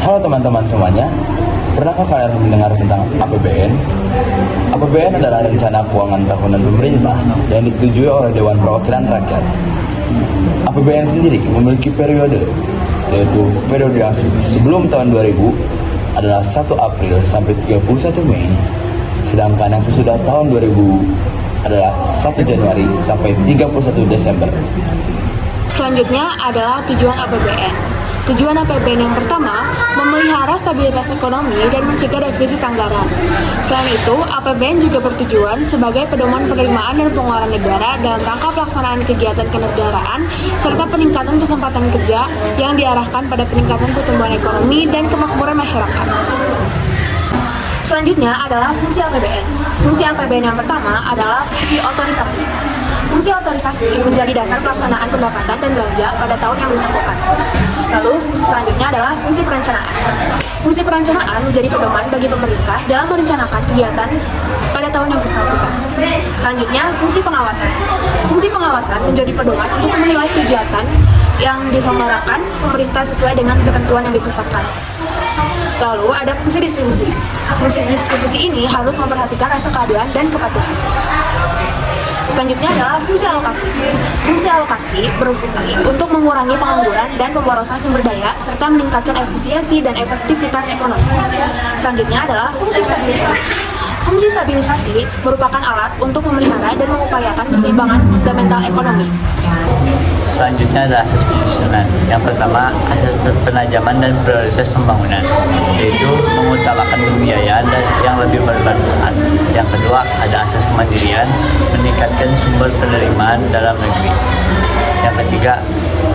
Halo teman-teman semuanya, pernahkah kalian mendengar tentang APBN? APBN adalah rencana keuangan tahunan pemerintah yang disetujui oleh Dewan Perwakilan Rakyat. APBN sendiri memiliki periode, yaitu periode yang sebelum tahun 2000 adalah 1 April sampai 31 Mei, sedangkan yang sesudah tahun 2000 adalah 1 Januari sampai 31 Desember. Selanjutnya adalah tujuan APBN. Tujuan APBN yang pertama, memelihara stabilitas ekonomi dan mencegah defisit anggaran. Selain itu, APBN juga bertujuan sebagai pedoman penerimaan dan pengeluaran negara dalam rangka pelaksanaan kegiatan kenegaraan serta peningkatan kesempatan kerja yang diarahkan pada peningkatan pertumbuhan ekonomi dan kemakmuran masyarakat. Selanjutnya adalah fungsi APBN. Fungsi APBN yang pertama adalah fungsi otorisasi. Fungsi otorisasi menjadi dasar pelaksanaan pendapatan dan belanja pada tahun yang bersangkutan. Lalu, fungsi selanjutnya adalah fungsi perencanaan. Fungsi perencanaan menjadi pedoman bagi pemerintah dalam merencanakan kegiatan pada tahun yang bersangkutan. Selanjutnya, fungsi pengawasan. Fungsi pengawasan menjadi pedoman untuk menilai kegiatan yang diselenggarakan pemerintah sesuai dengan ketentuan yang ditetapkan. Lalu, ada fungsi distribusi. Fungsi distribusi ini harus memperhatikan rasa keadilan dan kepatuhan. Selanjutnya adalah fungsi alokasi. Fungsi alokasi berfungsi untuk mengurangi pengangguran dan pemborosan sumber daya serta meningkatkan efisiensi dan efektivitas ekonomi. Selanjutnya adalah fungsi stabilisasi. Fungsi stabilisasi merupakan alat untuk memelihara dan mengupayakan keseimbangan fundamental ekonomi. Selanjutnya adalah asas penyusunan. Yang pertama, asas penajaman dan prioritas pembangunan, yaitu mengutamakan pembiayaan yang lebih bermanfaat. Yang kedua, ada asas kemandirian, meningkatkan sumber penerimaan dalam negeri. Yang ketiga,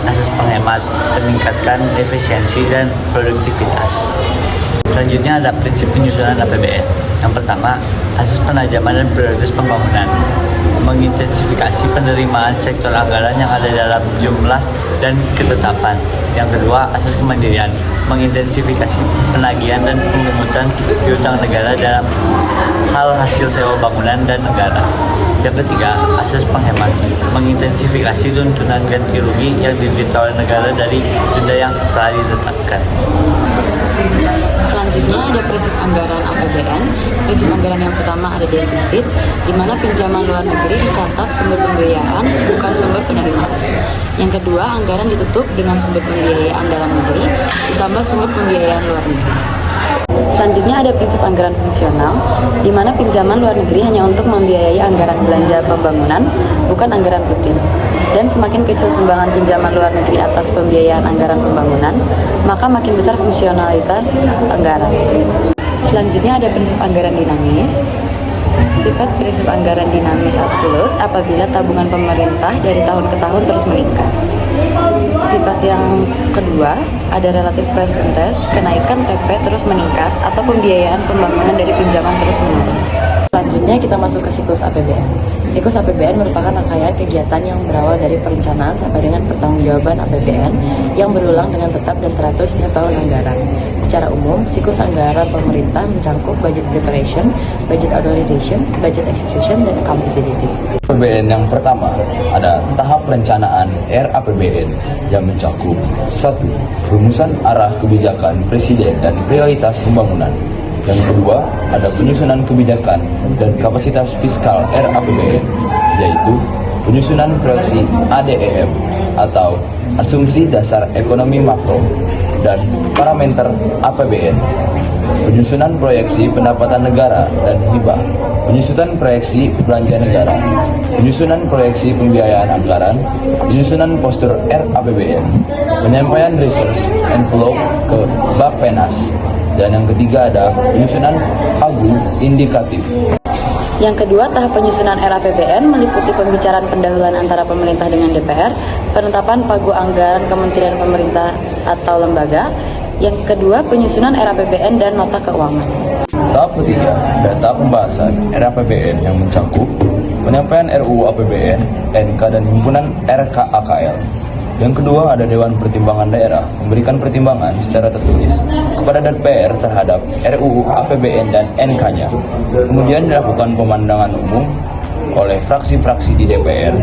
asas penghemat, meningkatkan efisiensi dan produktivitas. Selanjutnya ada prinsip penyusunan APBN. Yang pertama, asas penajaman dan prioritas pembangunan, mengintensifikasi penerimaan sektor anggaran yang ada dalam jumlah dan ketetapan. Yang kedua, asas kemandirian, mengintensifikasi penagihan dan pemungutan piutang negara dalam hal hasil sewa bangunan dan negara. Yang ketiga, asas penghemat, mengintensifikasi tuntutan ganti rugi yang diminta oleh negara dari denda yang telah ditetapkan. Selanjutnya ada prinsip anggaran APBN. Prinsip anggaran yang pertama ada defisit, di mana pinjaman luar negeri dicatat sumber pembiayaan, bukan sumber penerimaan. Yang kedua, anggaran ditutup dengan sumber pembiayaan dalam negeri, ditambah sumber pembiayaan luar negeri. Selanjutnya ada prinsip anggaran fungsional, di mana pinjaman luar negeri hanya untuk membiayai anggaran belanja pembangunan, bukan anggaran rutin. Dan semakin kecil sumbangan pinjaman luar negeri atas pembiayaan anggaran pembangunan, maka makin besar fungsionalitas anggaran. Selanjutnya ada prinsip anggaran dinamis. Sifat prinsip anggaran dinamis absolut apabila tabungan pemerintah dari tahun ke tahun terus meningkat. Sifat yang kedua ada relative presentence, kenaikan TP terus meningkat atau pembiayaan pembangunan dari pinjaman terus menurun. Selanjutnya kita masuk ke siklus APBN. Siklus APBN merupakan rangkaian kegiatan yang berawal dari perencanaan sampai dengan pertanggungjawaban APBN yang berulang dengan tetap dan teratur setiap tahun anggaran. Secara umum, siklus anggaran pemerintah mencakup budget preparation, budget authorization, budget execution, dan accountability. APBN yang pertama ada tahap perencanaan RAPBN yang mencakup 1. Rumusan arah kebijakan presiden dan prioritas pembangunan. Yang kedua, ada penyusunan kebijakan dan kapasitas fiskal RAPBN, yaitu penyusunan proyeksi ADEM atau asumsi dasar ekonomi makro dan parameter APBN, penyusunan proyeksi pendapatan negara dan hibah, penyusunan proyeksi belanja negara, penyusunan proyeksi pembiayaan anggaran, penyusunan postur RAPBN, penyampaian research envelope ke Bappenas. Dan yang ketiga ada penyusunan pagu indikatif. Yang kedua, tahap penyusunan RAPBN meliputi pembicaraan pendahuluan antara pemerintah dengan DPR, penetapan pagu anggaran kementerian pemerintah atau lembaga. Yang kedua, penyusunan RAPBN dan nota keuangan. Tahap ketiga, data pembahasan RAPBN yang mencakup penyampaian RUU APBN, NK dan himpunan RKAKL. Yang kedua ada Dewan Pertimbangan Daerah memberikan pertimbangan secara tertulis kepada DPR terhadap RUU APBN dan NK-nya. Kemudian dilakukan pemandangan umum oleh fraksi-fraksi di DPR.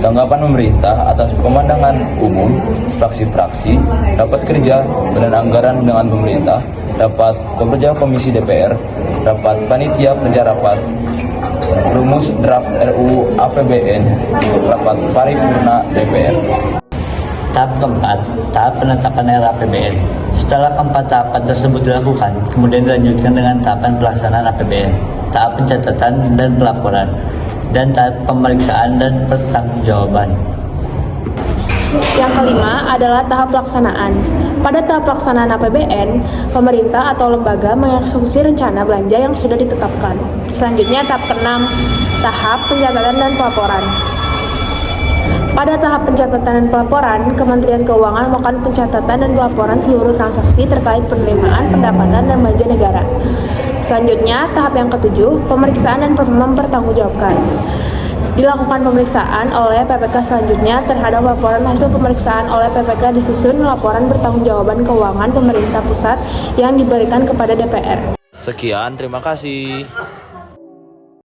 Tanggapan pemerintah atas pemandangan umum fraksi-fraksi, rapat kerja badan anggaran dengan pemerintah, rapat kerja komisi DPR, rapat panitia kerja rapat, rumus draft RUU APBN, rapat paripurna DPR. Tahap keempat, tahap penetapan RAPBN. Setelah keempat tahapan tersebut dilakukan, kemudian dilanjutkan dengan tahapan pelaksanaan APBN, tahap pencatatan dan pelaporan, dan tahap pemeriksaan dan pertanggungjawaban. Yang kelima adalah tahap pelaksanaan. Pada tahap pelaksanaan APBN, pemerintah atau lembaga mengeksekusi rencana belanja yang sudah ditetapkan. Selanjutnya tahap keenam, tahap pencatatan dan pelaporan. Pada tahap pencatatan dan pelaporan, Kementerian Keuangan melakukan pencatatan dan pelaporan seluruh transaksi terkait penerimaan, pendapatan, dan belanja negara. Selanjutnya, tahap yang ketujuh, pemeriksaan dan mempertanggungjawabkan. Dilakukan pemeriksaan oleh PPK selanjutnya terhadap laporan hasil pemeriksaan oleh PPK disusun laporan pertanggungjawaban keuangan pemerintah pusat yang diberikan kepada DPR. Sekian, terima kasih.